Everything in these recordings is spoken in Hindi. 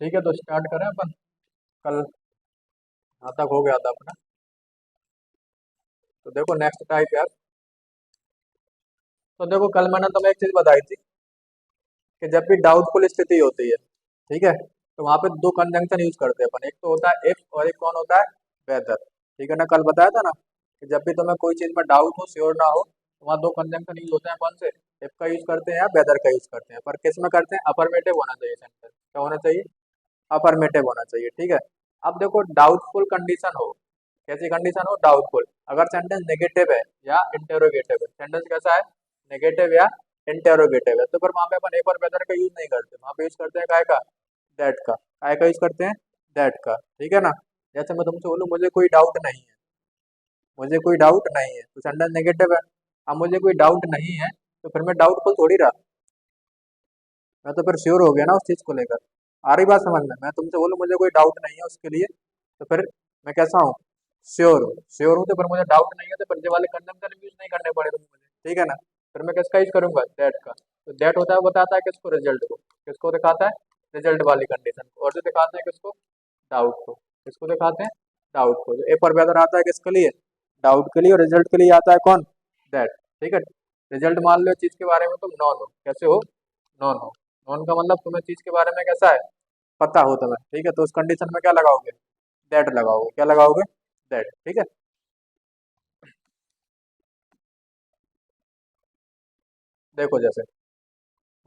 ठीक है, तो स्टार्ट करें अपन। कल यहाँ तक हो गया था अपना। तो देखो नेक्स्ट टाइप यार। तो देखो कल मैंने तुम्हें एक चीज बताई थी कि जब भी डाउटफुल स्थिति होती है, ठीक है, तो वहां पे दो कंजंक्शन यूज करते हैं अपन। एक तो होता है इफ और एक कौन होता है, वेदर। ठीक है ना, कल बताया था ना कि जब भी तुम्हें कोई चीज में डाउट हो, श्योर ना हो, तो वहाँ दो कंजंक्शन यूज होते हैं। कौन से? इफ का यूज करते हैं या वेदर का यूज करते हैं। पर किस में करते हैं? अफर्मेटिव होना चाहिए सेंटेंस। क्या होना चाहिए? अफर्मेटिव होना चाहिए। ठीक है। अब देखो डाउटफुल कंडीशन हो, कैसी कंडीशन हो? डाउटफुल। अगर सेंटेंस नेगेटिव है या इंटेरोगेटिव है, सेंटेंस कैसा है? नेगेटिव या इंटेरोगेटिव है, तो फिर वहां पे अपन एक और वेदर का यूज नहीं करते, वहां पे यूज करते हैं काय का? दैट का। काय का यूज करते हैं? दैट का। ठीक है ना। जैसे मैं तुमसे बोलूं मुझे कोई डाउट नहीं है, मुझे कोई डाउट नहीं है, तो सेंटेंस नेगेटिव है। अब मुझे कोई डाउट नहीं है, तो फिर मैं डाउटफुल थोड़ी रहा, मैं तो फिर श्योर हो गया ना उस चीज को लेकर। आ रही बात समझ में? मैं तुमसे बोलूं मुझे कोई डाउट नहीं है उसके लिए, तो फिर मैं कैसा हूँ? श्योर हूँ। श्योर हूँ तो फिर मुझे डाउट नहीं है, तो फिर ये वाले कंजंक्शन यूज नहीं करने पड़ेगा मुझे। ठीक है ना। फिर मैं किसका यूज करूंगा? दैट का। तो दैट होता है, बताता है किसको? रिजल्ट को। किसको दिखाता है? रिजल्ट वाली कंडीशन को। और जो दिखाते हैं किसको? डाउट को। किसको दिखाते हैं? डाउट को। जो ए पर वेदर आता है किसके लिए? डाउट के लिए। और रिजल्ट के लिए आता है कौन? दैट। ठीक है। रिजल्ट मान लो चीज के बारे में तुम नॉन हो। कैसे हो? नॉन हो। नॉन का मतलब तुम्हें चीज के बारे में कैसा है? पता हो तुम्हें। ठीक है, तो उस कंडीशन में क्या लगाओगे? दैट लगाओगे। क्या लगाओगे? दैट। ठीक है। देखो जैसे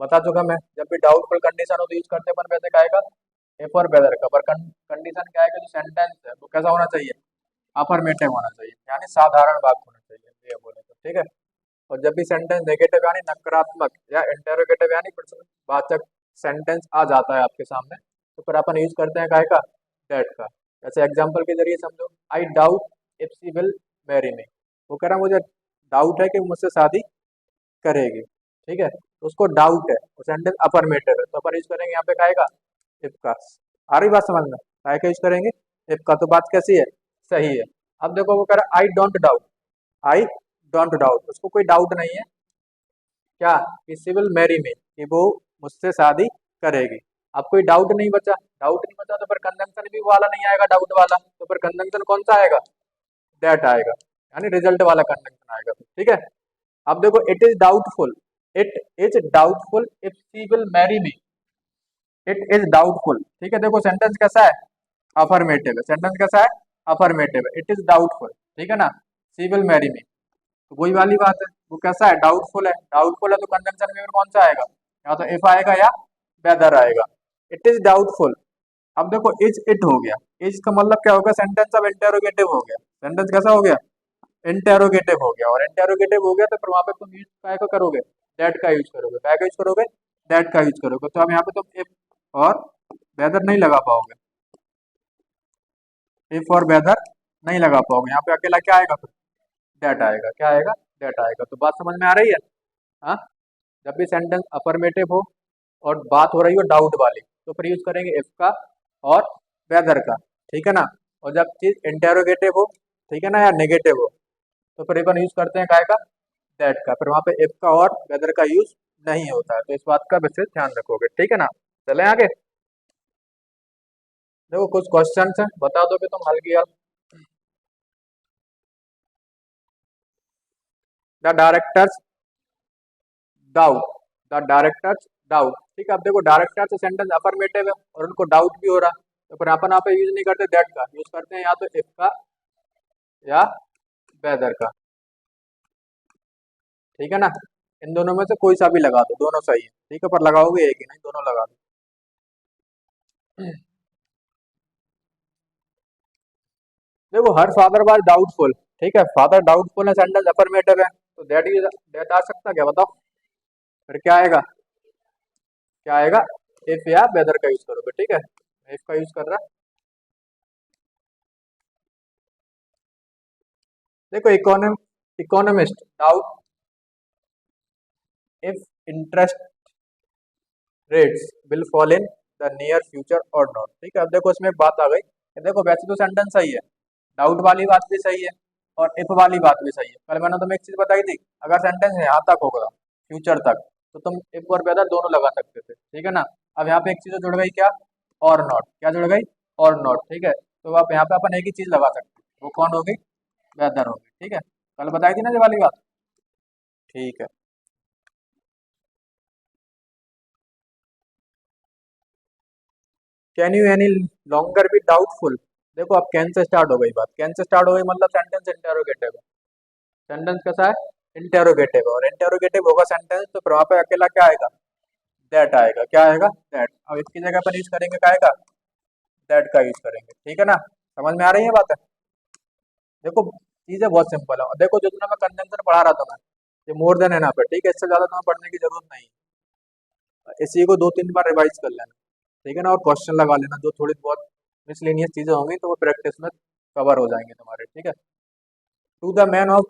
बता चुका मैं, जब भी डाउटफुल कंडीशन हो तो यूज करते हैं अपन वैसे काय का? इफ और वेदर का। पर कंडीशन क्या है कि जो सेंटेंस है वो कैसा होना चाहिए? अफर्मेटिव होना चाहिए, यानी साधारण वाक्य होना चाहिए, ये बोले तो। ठीक है। और जब भी सेंटेंस नेगेटिव यानी नकारात्मक या इंटेरोगेटिव यानी प्रश्नवाचक सेंटेंस आ जाता है आपके सामने, तो फिर अपन यूज करते हैं काय का? दैट का। जैसे एग्जांपल के जरिए समझो, I doubt if she will marry me. वो कह रहा मुझे डाउट है कि वो मुझसे शादी करेगी। ठीक है, तो उसको डाउट है, वो सेंटेंस अफर्मेटिव है, तो अपन यूज करेंगे यहाँ पे काय का? इफ का। आ रही बात समझ में? काय का यूज करेंगे? इफ का। तो बात कैसी है? सही है। अब देखो वो कह रहा I don't doubt. I don't doubt, उसको कोई डाउट नहीं है क्या? कि शी विल मैरी मी, कि वो मुझसे शादी करेगी। अब कोई डाउट नहीं बचा। डाउट नहीं बचा तो फिर कंजंक्शन भी वो वाला नहीं आएगा, डाउट वाला। तो फिर कंजंक्शन कौन सा आएगा? दैट आएगा, यानी रिजल्ट वाला कंजंक्शन आएगा। ठीक है। अब देखो it is doubtful. It is doubtful if she will marry me. It is doubtful. ठीक है, देखो सेंटेंस कैसा है? अफर्मेटिव है। सेंटेंस कैसा है? अफर्मेटिव है। It is doubtful. ठीक है ना। शी विल मैरी मी, तो वही वाली बात है। वो कैसा है? डाउटफुल है। डाउटफुल है तो कंजंक्शन में फिर कौन सा आएगा? या तो इफ आएगा या वेदर आएगा। It is doubtful. अब देखो इज इट हो गया। इज का मतलब क्या हो गया? सेंटेंस अब इंटेरोगेटिव हो गया। सेंटेंस कैसा हो गया? इंटेरोगेटिव हो गया। और इंटेरोगेटिव हो गया तो फिर वहां पे तुम यूज काय का करोगे? दैट का यूज करोगे। काय का यूज करोगे? दैट का यूज करोगे। तो अब यहाँ पे तुम इफ और वेदर नहीं लगा पाओगे। इफ और वेदर नहीं लगा पाओगे। यहाँ पे अकेला क्या आएगा फिर? दैट आएगा। क्या आएगा? दैट आएगा। तो बात समझ में आ रही है? हाँ। जब भी सेंटेंस अफर्मेटिव हो और बात हो रही हो डाउट वाली, तो फिर यूज करेंगे इफ का और वेदर का। ठीक है ना। और जब चीज इंटेरोगेटिव हो, ठीक है ना, या नेगेटिव हो, तो फिर अपन यूज करते हैं काय का? दैट का। फिर वहां पे इफ का और वेदर का यूज नहीं होता है। तो इस बात का विशेष ध्यान रखोगे। ठीक है ना। चले आगे। देखो कुछ क्वेश्चन है, बता दो कि तुम हल किया। The directors doubt. The directors doubt. ठीक है। अब देखो डायरेक्टर से सेंटेंस अफर्मेटिव है और उनको डाउट भी हो रहा, तो फिर अपन यहाँ पे यूज नहीं करते दैट का, यूज करते हैं या तो इफ का या वेदर का। ठीक है ना। इन दोनों में से कोई सा भी लगा दो, दोनों सही है। ठीक है, पर लगाओगे एक ही नहीं, दोनों लगा दो। देखो हर फादर वाज डाउटफुल। ठीक है, फादर डाउटफुल है, सेंटेंस अफर्मेटिव है, तो दैट आ सकता क्या? बताओ। फिर क्या आएगा? क्या आएगा? इफ या वेदर का यूज करोगे। ठीक है, इफ का यूज कर रहा। देखो economist doubt if interest rates will fall in the near future और नॉट। ठीक है। अब देखो इसमें एक बात आ गई कि देखो वैसे तो सेंटेंस सही है, डाउट वाली बात भी सही है और इफ वाली बात भी सही है। कल मैंने तुम्हें एक चीज बताई थी, अगर सेंटेंस यहाँ तक होगा फ्यूचर तक, तो तुम इफ और वेदर दोनों लगा सकते थे। ठीक है ना। अब यहाँ पे एक चीज जुड़ गई क्या? और नॉट, क्या जुड़ गई, और नॉट, ठीक है। तो आप यहाँ पे अपन एक ही चीज लगा सकते हैं, वो कौन होगी, वेदर होगी, ठीक है। कल बताई थी ना ये वाली बात, ठीक है। Can you any longer be doubtful, देखो अब कैन से स्टार्ट हो गई बात, कैन से स्टार्ट हो गई मतलब सेंटेंस इंटेरोगेटिव है। सेंटेंस कैसा है, इंटेरोगेटिव, और इंटेरोगेटिव होगा सेंटेंस तो फिर वहाँ पे अकेला क्या आएगा, दैट आएगा, क्या आएगा, दैट। अब इसकी जगह पर यूज करेंगे क्या आएगा, दैट का यूज करेंगे, ठीक है ना, समझ में आ रही है बात है। देखो चीजें बहुत सिंपल है, और देखो जो तुम्हें मैं कंजंक्शन पढ़ा रहा था मैं, ये मोर देन है ना पे, ठीक है, इससे ज्यादा तुम्हें पढ़ने की जरूरत नहीं है, इसी को 2-3 बार रिवाइज कर लेना, ठीक है ना, और क्वेश्चन लगा लेना, जो थोड़ी बहुत मिसलेनियस चीजें होंगी तो वो प्रैक्टिस में कवर हो जाएंगे तुम्हारे, ठीक है। To the man of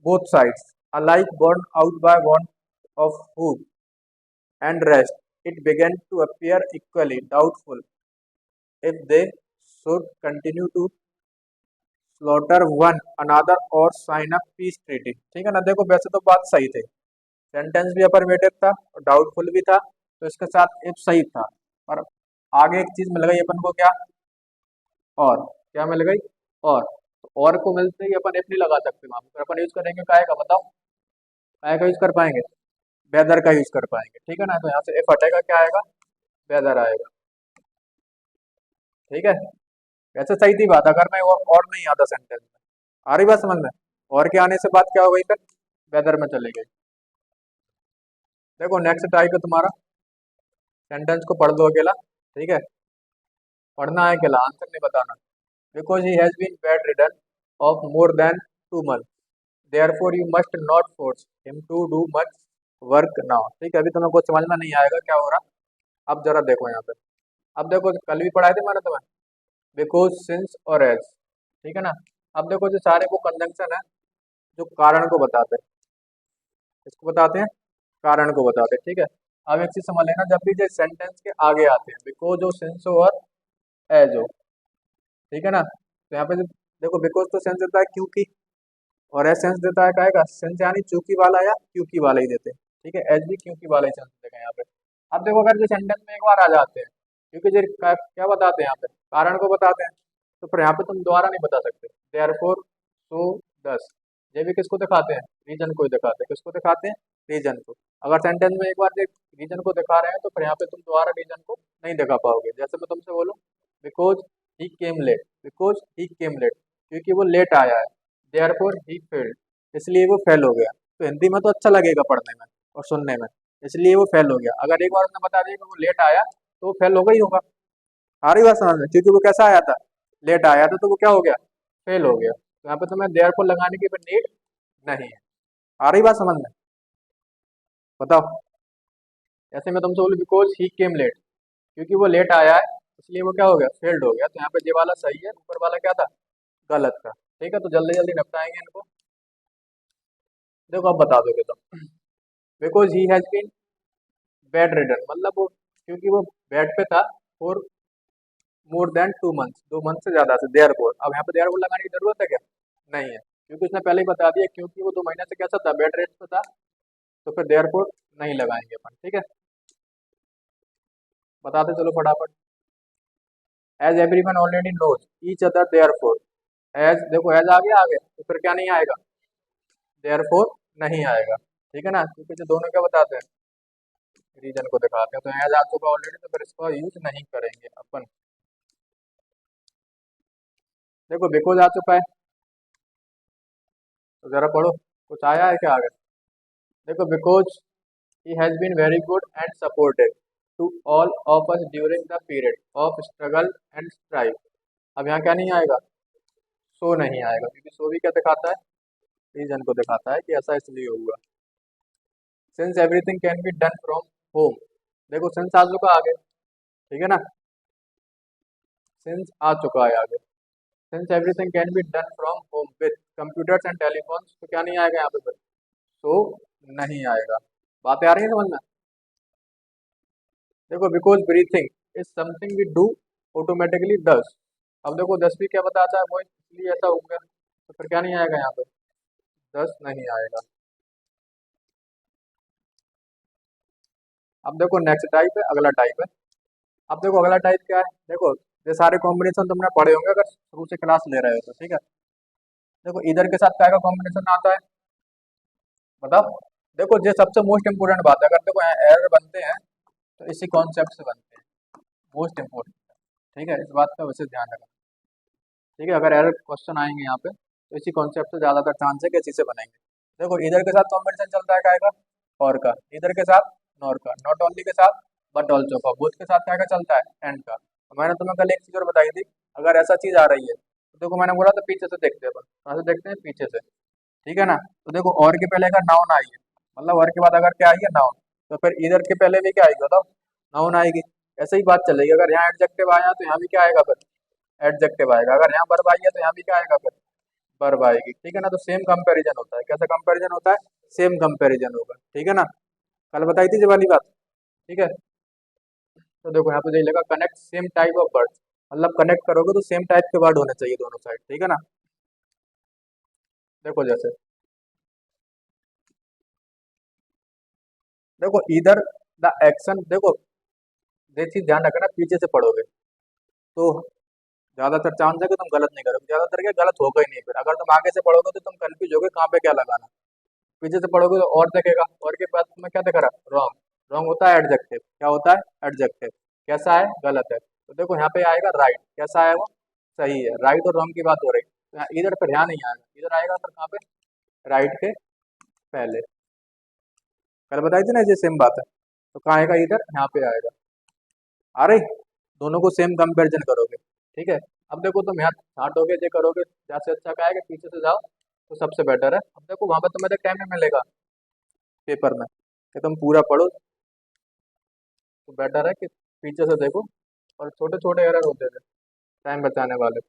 both sides alike burned out by want of food and rest, it began to appear equally doubtful if they should continue to slaughter one another or sign a peace treaty, ठीक है ना। देखो वैसे तो बात सही थी, सेंटेंस भी अफर्मेटिव था और डाउटफुल भी था, तो इसके साथ इफ सही था, और आगे एक चीज मिल गई अपन को, क्या, और क्या मिल गई, और को मिलते ही अपन इफ नहीं लगा सकते वहां पर, फिर अपन यूज करेंगे काय का, बताओ काय का यूज कर पाएंगे, वेदर का यूज कर पाएंगे, ठीक है ना। तो यहाँ से इफ हटेगा क्या आएगा, वेदर आएगा, ठीक है। वैसे सही थी बात, अगर मैं और नहीं आता सेंटेंस में, आ रही बात समझ में, और के आने से बात क्या हो गई फिर, वेदर में चली गई। देखो नेक्स्ट टाइप है तुम्हारा, सेंटेंस को पढ़ दो अकेला, ठीक है, पढ़ना है अकेला, आंसर नहीं बताना। Because he has been bedridden of more than 2 months, therefore you must not force him to do much work now, ठीक है। अभी तुम्हें कुछ समझ में नहीं आएगा क्या हो रहा, अब जरा देखो यहाँ पे, अब देखो कल भी पढ़ाए थे मैंने तुम्हें, बिकॉज सिंस और एज, ठीक है ना। अब देखो जो सारे वो कंजंक्शन है जो कारण को बताते हैं, इसको बताते हैं, कारण को बताते हैं, ठीक है। अब एक चीज समझ लेना, जब भी जो सेंटेंस के आगे आते हैं बिकॉज हो, सिंस हो और एज हो, ठीक है ना, तो यहाँ पे देखो बिकॉज तो सेंस देता है क्योंकि, और एज सेंस देता है काहे का, सेंस यानी चूंकि वाला या क्योंकि वाला ही देते हैं, ठीक है, एज भी क्योंकि वाला ही सेंस देगा यहाँ पे। अब देखो अगर जो सेंटेंस में एक बार आ जाते हैं, क्योंकि जो क्या बताते हैं यहाँ पे, कारण को बताते हैं, तो फिर यहाँ पे तुम दोबारा नहीं बता सकते, देयरफॉर, सो, दस, ये भी किसको दिखाते हैं, रीजन को ही दिखाते हैं, किसको दिखाते हैं, रीजन को। अगर सेंटेंस में एक बार रीजन को दिखा रहे हैं तो फिर यहाँ पे तुम दोबारा रीजन को नहीं दिखा पाओगे। जैसे मैं तुमसे बोलूँ because he came late, because he came late, क्योंकि वो लेट आया है, देयरफॉर ही फेल्ड, इसलिए वो फेल हो गया। तो हिंदी में तो अच्छा लगेगा पढ़ने में और सुनने में, इसलिए वो फेल हो गया। अगर एक बार उसने बता दिया कि वो लेट आया तो वो फेल होगा ही होगा, आ रही बात समझ में, क्योंकि वो कैसा आया था, लेट आया था, तो वो क्या हो गया, फेल हो गया। तो यहाँ पे तुम्हें देयरफॉर लगाने की भी नीड नहीं है, आ रही बात समझ में, बताओ। जैसे मैं तुमसे बोलूँ बिकॉज ही केम लेट, क्योंकि वो लेट आया है इसलिए वो क्या हो गया, फेल्ड हो गया। तो यहाँ पे ये वाला सही है, ऊपर वाला क्या था, गलत था, ठीक है। तो जल्दी जल्दी निपटाएंगे इनको। देखो अब बता दोगे तुम, because he has been bedridden, मतलब वो क्योंकि वो बेड पे था for more than 2 months, 2 month से ज्यादा से, देयरफॉर। अब यहाँ पे देयरफॉर लगाने की जरूरत है क्या, नहीं है, क्योंकि उसने पहले ही बता दिया, क्योंकि वो 2 महीने से कैसा था, बेड रेस्ट पे था, तो फिर देयरफॉर नहीं लगाएंगे अपन, ठीक है। बताते चलो फटाफट, as everyone already knows each other therefore, as देखो एज आ गया आगे, तो फिर क्या नहीं आएगा, देयरफॉर नहीं आएगा, ठीक है ना, क्योंकि जो दोनों क्या बताते हैं, रीजन को दिखाते हैं। तो एज आ चुका ऑलरेडी, तो फिर इसका यूज नहीं करेंगे अपन। देखो बिकॉज आ चुका है, तो जरा पढ़ो, कुछ आया है क्या आगे। देखो because he has been very good and supportive to all of us during the period of struggle and strive. अब यहाँ क्या नहीं आएगा, सो नहीं आएगा, क्योंकि सो भी क्या दिखाता है, रीजन को दिखाता है कि ऐसा इसलिए हुआ। Since everything can be done from home, देखो सिंस आ चुका आगे, ठीक है ना, सिंस आ चुका है आगे, since everything can be done from home with computers and telephones, तो क्या नहीं आएगा यहाँ पे फिर, सो नहीं आएगा। बातें आ रही है समझ में। देखो because breathing is something we do automatically thus, अब देखो दस भी क्या बताता है, वो इसलिए ऐसा हो गया, तो फिर क्या नहीं आएगा यहाँ पे, दस नहीं आएगा। अब देखो नेक्स्ट टाइप है, अगला टाइप है, अब देखो अगला टाइप क्या है, देखो ये सारे कॉम्बिनेशन तुमने पढ़े होंगे अगर शुरू से क्लास ले रहे हो तो, ठीक है। देखो इधर के साथ क्या का कॉम्बिनेशन आता है, बताओ। देखो ये सबसे मोस्ट इंपोर्टेंट बात है, अगर देखो एरर बनते हैं तो इसी कॉन्सेप्ट से बनते हैं, मोस्ट इंपोर्टेंट, ठीक है। इस बात का वैसे ध्यान रखना, ठीक है। अगर एरर क्वेश्चन आएंगे यहाँ पे तो इसी कॉन्सेप्ट से ज्यादातर चांस है कि इसी से बनेंगे। देखो इधर के साथ कॉम्बिनेशन चलता है क्या का, और का, इधर के साथ नॉर का, नॉट ओनली के साथ बट ऑल्सो का, बोथ के साथ क्या का चलता है एंड का। तो मैंने तुम्हें कल एक चीज और बताई थी, अगर ऐसा चीज आ रही है तो देखो मैंने बोला था पीछे से देखते हैं अपन, कहाँ से देखते हैं, पीछे से, ठीक है ना। तो देखो और के पहले अगर नाउन आई है, मतलब और के बाद अगर क्या आई है नाउन, तो फिर इधर के पहले भी क्या आएगी बताओ, नाउन आएगी। ऐसे ही बात चलेगी, अगर यहाँ एडजेक्टिव आया तो यहाँ भी क्या आएगा फिर, एडजेक्टिव आएगा। अगर यहाँ वर्ब आई है तो यहाँ भी क्या आएगा फिर, वर्ब आएगी, ठीक है ना। तो सेम कंपैरिजन होता है, कैसा कंपैरिजन होता है, सेम कंपैरिजन होगा, ठीक है ना। कल बताई थी ये वाली बात, ठीक है। तो देखो यहाँ पे यही लगा connect same type of words, मतलब कनेक्ट करोगे तो सेम टाइप के वर्ड होने चाहिए दोनों साइड, ठीक है ना। देखो जैसे, देखो इधर द एक्शन, देखो ये चीज ध्यान रखना, पीछे से पढ़ोगे तो ज्यादातर चांस है कि तुम गलत नहीं करोगे, ज्यादातर क्या गलत होगा ही नहीं। फिर अगर तुम आगे से पढ़ोगे तो तुम कंफ्यूज होगे कहाँ पे क्या लगाना, पीछे से पढ़ोगे तो और देखेगा, और के बाद तुम्हें क्या दिख रहा है, रॉन्ग। रॉन्ग होता है एडजेक्टिव, क्या होता है एडजेक्टिव, कैसा है गलत है। तो देखो यहाँ पे आएगा राइट, कैसा है वो, सही है। राइट और रॉन्ग की बात हो रही, तो यहाँ इधर पर ध्यान नहीं आएगा, इधर आएगा फिर कहाँ पे, राइट के पहले। कल बताई थी ना ये सेम बात है, तो कहाँ आएगा, इधर यहाँ पे आएगा। आ रही, दोनों को सेम कंपेरिजन करोगे, ठीक है। अब देखो तुम यहाँ छांटोगे ये करोगे, जैसे अच्छा क्या है कि पीछे से जाओ तो सबसे बेटर है। अब देखो वहां पर तुम्हें टाइम नहीं मिलेगा पेपर में कि तुम पूरा पढ़ो, तो बेटर है कि पीछे से देखो, और छोटे छोटे एरर होते थे टाइम बचाने वाले।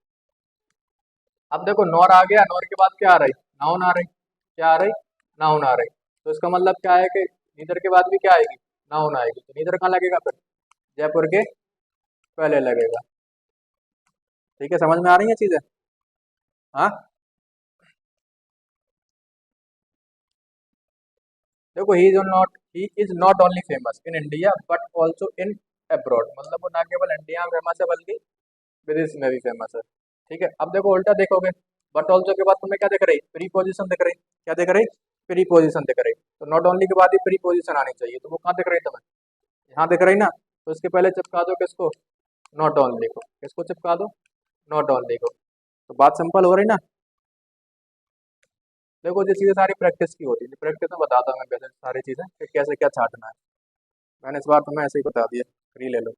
अब देखो नॉर आ गया, नॉर के बाद क्या आ रही, नाउन आ रही, क्या आ रही, नाउन आ रही। तो इसका मतलब क्या है कि नीदर के बाद भी क्या आएगी, नाउन आएगी। तो नीदर कहाँ लगेगा फिर, जयपुर के पहले लगेगा, ठीक है। समझ में आ रही है चीजें, हाँ। देखो he is not only famous in India but also in abroad, मतलब वो ना केवल इंडिया में फेमस है बल्कि विदेश में भी फेमस है, ठीक है। अब देखो उल्टा देखोगे, बट ऑल्सो के बाद तुम्हें क्या दिख रही, प्री पोजिशन दिख रही, क्या दिख रही, प्री पोजिशन दिख रही। तो नॉट ओनली के बाद ही प्री पोजिशन आनी चाहिए, तो वो कहाँ दिख रही तुम्हें, यहाँ दिख रही ना। तो इसके पहले चिपका दो किसको, नॉट ओनली को, किसको चिपका दो, नॉट ओनली को। तो बात सिंपल हो रही ना। देखो ये चीज़ें सारी प्रैक्टिस की होती है, प्रैक्टिस में बताता हूँ मैं वैसे सारी चीज़ें कि कैसे क्या छाटना है। मैंने इस बार तुम्हें ऐसे ही बता दिया, फ्री ले लो।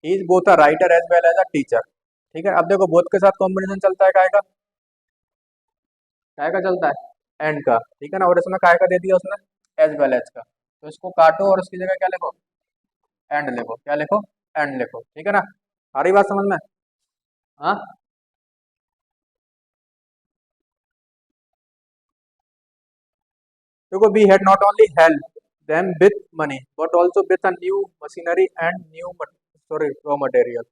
He is both a writer as well as a teacher, ठीक है। अब देखो बोथ के साथ कॉम्बिनेशन चलता है काय का, काय का चलता है एंड का, ठीक है ना। और इसमें काय का दे दिया उसने, एज वेल एज का। तो इसको काटो और उसकी जगह क्या लिखो, एंड लिखो, क्या लिखो, एंड लिखो, ठीक है ना। आ रही बात समझ में, हाँ। देखो we had not only help them with money but also with a new machinery and new sorry raw material.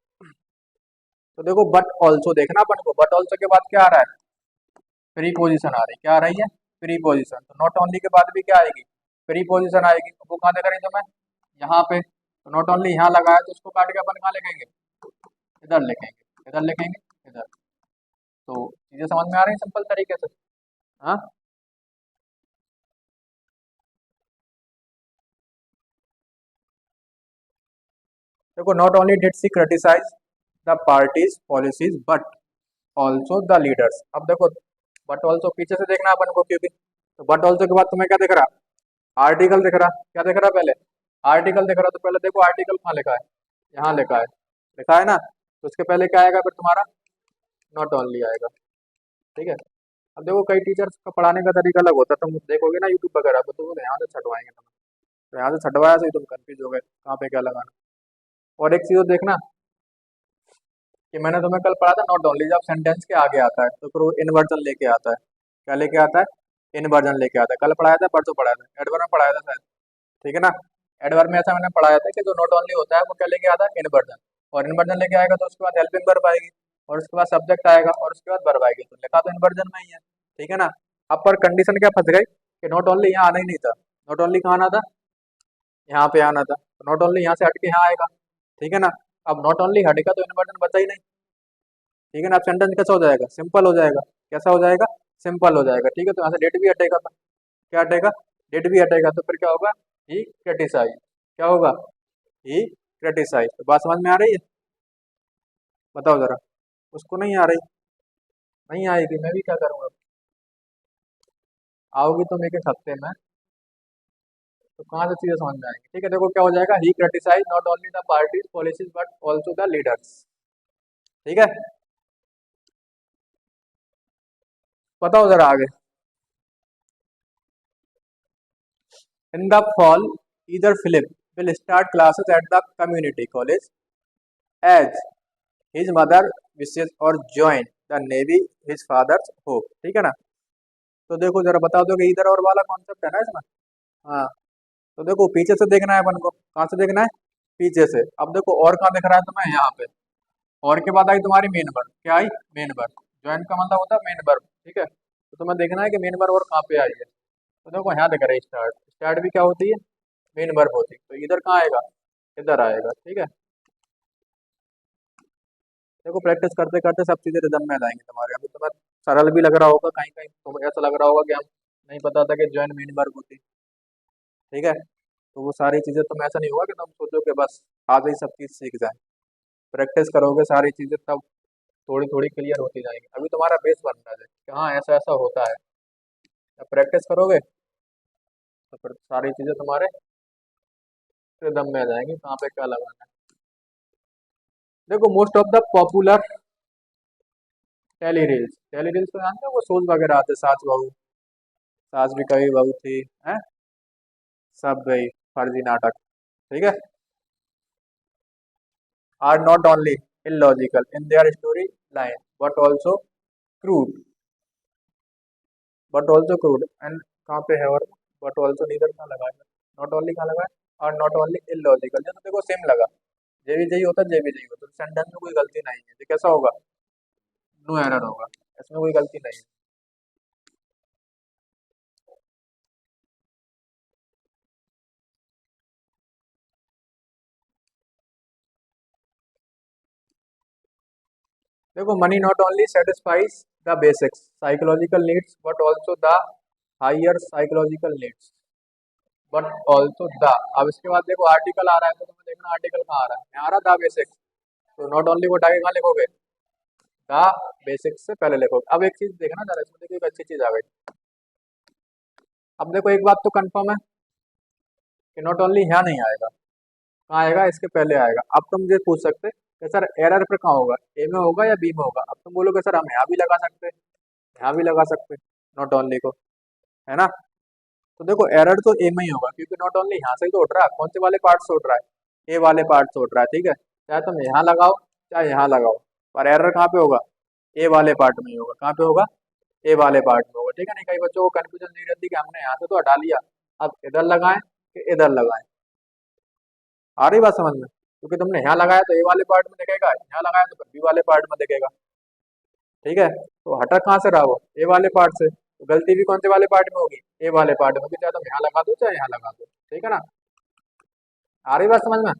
तो देखो बट ऑल्सो देखना अपन को, बट ऑल्सो के बाद क्या आ रहा है, प्री पोजिशन आ रही, क्या आ रही है, प्री पोजिशन। तो नॉट ओनली के बाद भी क्या आएगी, प्री पोजिशन आएगी। वो कहाँ दिख रही तुम्हें, यहाँ पे। तो नॉट ओनली यहाँ लगा है तो उसको काट के अपन कहाँ लिखेंगे, इधर लिखेंगे, इधर लिखेंगे, इधर। तो चीजें समझ में आ रही है सिंपल तरीके से, हाँ। देखो not only did she criticise the parties policies but also the leaders. अब देखो बट ऑल्सो पीछे से देखना अपन को, क्योंकि तो बट ऑल्सो के बाद तुम्हें क्या दिख रहा, आर्टिकल दिख रहा, क्या दिख रहा पहले, आर्टिकल दिख रहा। तो पहले देखो आर्टिकल कहाँ लिखा है, यहाँ लिखा है ना। तो उसके पहले क्या आएगा फिर तुम्हारा, नॉट ओनली आएगा, ठीक है। अब देखो कई टीचर्स का पढ़ाने का तरीका अलग होता है, तुम देखोगे ना यूट्यूब वगैरह पे तो वो यहाँ से छटवाएंगे तुम्हें, तो यहाँ से छटवाया से ही तुम कंफ्यूज हो गए कहाँ पे क्या लगाना। और एक चीज और देखना कि मैंने तुम्हें कल पढ़ा था नॉट ओनली, जब सेंटेंस के आगे आता है तो फिर वो इनवर्जन लेके आता है, क्या लेके आता है, इनवर्जन लेके आता है। कल पढ़ाया था, परसों पढ़ाया था, एडवर्ब में पढ़ाया था शायद, ठीक है ना। एडवर्ब में ऐसा मैंने पढ़ाया था कि जो नॉट ओनली होता है वो क्या लेके आता है, इनवर्जन। और इनवर्जन लेके आएगा तो उसके बाद हेल्पिंग वर्ब आएगी, और उसके बाद सब्जेक्ट आएगा, और उसके बाद वर्ब आएगी। तो लिखा तो इनवर्जन में ही है, ठीक है ना। अब पर कंडीशन क्या फंस गई कि नॉट ओनली यहाँ आना ही नहीं था, नॉट ओनली कहाँ आना था, यहाँ पे आना था, तो नॉट ओनली यहाँ से हट के यहाँ आएगा, ठीक है ना। अब नॉट ओनली हटेगा तो इन्वर्टेड बचा ही नहीं, ठीक है ना। अब सेंटेंस कैसा हो जाएगा, सिंपल हो जाएगा। कैसा हो जाएगा, सिंपल हो जाएगा, ठीक है। तो यहाँ से डेट भी हटेगा, तो क्या हटेगा, डेट भी हटेगा, तो फिर क्या होगा, ही क्रिटिसाइज, क्या होगा, ही क्रिटिसाइज। तो बात समझ में आ रही है, बताओ जरा, उसको नहीं आ रही, नहीं आएगी, मैं भी क्या करूँगा, आओगी तो एक एक हफ्ते में, तो कहाँ से चीजें समझ में आएंगी, ठीक है। देखो क्या हो जाएगा, he criticize not only the parties policies but also the leaders, ठीक है। बताओ जरा आगे, in the fall either Philip will start classes at the community college as his mother wishes or join the navy his father's hope, ठीक है ना। तो देखो जरा बता दो कि इधर और वाला कॉन्सेप्ट है ना इसमें, हाँ। तो देखो पीछे से देखना है अपन को, कहाँ से देखना है, पीछे से। अब देखो और कहाँ दिख रहा है तुम्हें, यहाँ पे, और के बाद आई तुम्हारी मेन वर्ब, क्या आई, मेन वर्ब। ज्वाइन का मतलब होता है मेन वर्ब, ठीक है। तो तुम्हें देखना है कि मेन वर्ब और कहाँ पे आई है। तो देखो यहाँ दिख रहा है स्टार्ट, स्टार्ट भी क्या होती है, मेन वर्ब होती है। तो इधर कहाँ आएगा, इधर आएगा, ठीक है। देखो प्रैक्टिस करते करते सब चीजें रिदम में आ जाएंगी तुम्हारे। अभी तुम्हें सरल भी लग रहा होगा, कहीं कहीं तो ऐसा लग रहा होगा कि हम नहीं पता था कि ज्वाइन मेन वर्ब होती, ठीक है। तो वो सारी चीजें तुम, ऐसा नहीं होगा कि तुम सोचो कि बस आज ही सब चीज सीख जाए। प्रैक्टिस करोगे सारी चीजें, तब थोड़ी थोड़ी क्लियर होती जाएंगी। अभी तुम्हारा बेस बन रहा है कि हाँ ऐसा ऐसा होता है। जब प्रैक्टिस करोगे तो फिर सारी चीजें तुम्हारे रिदम में आ जाएंगी, कहाँ पे क्या लगाना है। देखो most of the popular tele reels तो जानते हो, वो शोज वगैरह आते हैं, सास बहू, सास भी कभी बहू थी, है सब गई, फर्जी नाटक, ठीक है। Are not only illogical in their story line but also crude and कहाँ पे है, और but also neither कहाँ लगा है, नॉट ओनली कहाँ लगा है, और नॉट ओनली illogical, जैसे देखो सेम लगा, जे भी यही होता, जे भी यही होता, तो सेंटेंस में कोई गलती नहीं है, ये कैसा होगा, नो एरर होगा, इसमें कोई गलती नहीं है। देखो money not only satisfies the basics psychological needs but also the higher psychological needs but also the. अब इसके बाद देखो आर्टिकल आ रहा है, तो तुम्हें देखना आर्टिकल कहाँ आ रहा है, यहाँ आ रहा द बेसिक्स, तो नॉट ओनली को उठा के कहाँ लिखोगे, द बेसिक्स से पहले लिखोगे। अब एक चीज देखना जरा, इसमें देखो एक अच्छी चीज आ गई। अब देखो एक बात तो कंफर्म है कि नॉट ओनली यहाँ नहीं आएगा, कहाँ आएगा, इसके पहले आएगा। अब तुम मुझे पूछ सकते कि सर एरर पे कहाँ होगा, ए में होगा या बी में होगा। अब तुम बोलोगे सर हम यहाँ भी लगा सकते हैं, यहाँ भी लगा सकते हैं नॉट ओनली को, है ना। तो देखो एरर तो ए में ही होगा, क्योंकि नॉट ओनली यहाँ से ही तो उठ रहा है, कौन से वाले पार्ट से उठ रहा है, ए वाले पार्ट से उठ रहा है, ठीक है। चाहे तुम यहाँ लगाओ चाहे यहाँ लगाओ, पर एरर कहाँ पे होगा, ए वाले पार्ट में ही होगा। कहाँ पे होगा, ए वाले पार्ट में होगा, ठीक है। नहीं कई बच्चों को कंफ्यूजन नहीं रहती कि हमने यहाँ से तो हटा लिया, अब इधर लगाएं कि इधर लगाएं। आ रही बात समझ में, क्योंकि तुमने यहाँ लगाया तो ए वाले पार्ट में दिखेगा, यहाँ लगाया तो फिर बी वाले पार्ट में दिखेगा, ठीक है। तो हटा कहाँ से रहा, वो ए वाले पार्ट से, तो गलती भी कौन से वाले पार्ट में होगी, ए वाले पार्ट में होगी, चाहे तुम यहाँ लगा दो चाहे यहाँ लगा दो, ठीक है ना। आ रही बात समझ में,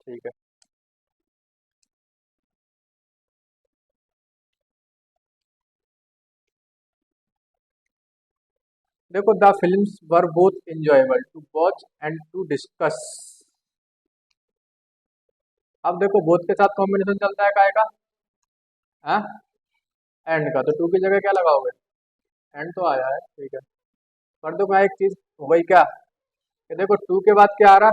ठीक है। देखो the films were both enjoyable to watch and to discuss. अब देखो बोथ के साथ कॉम्बिनेशन चलता है काय का, हाँ, एंड का, तो टू की जगह क्या लगाओगे, एंड तो आया है, ठीक है। पर देखो एक चीज हो गई क्या, कि देखो टू के बाद क्या आ रहा,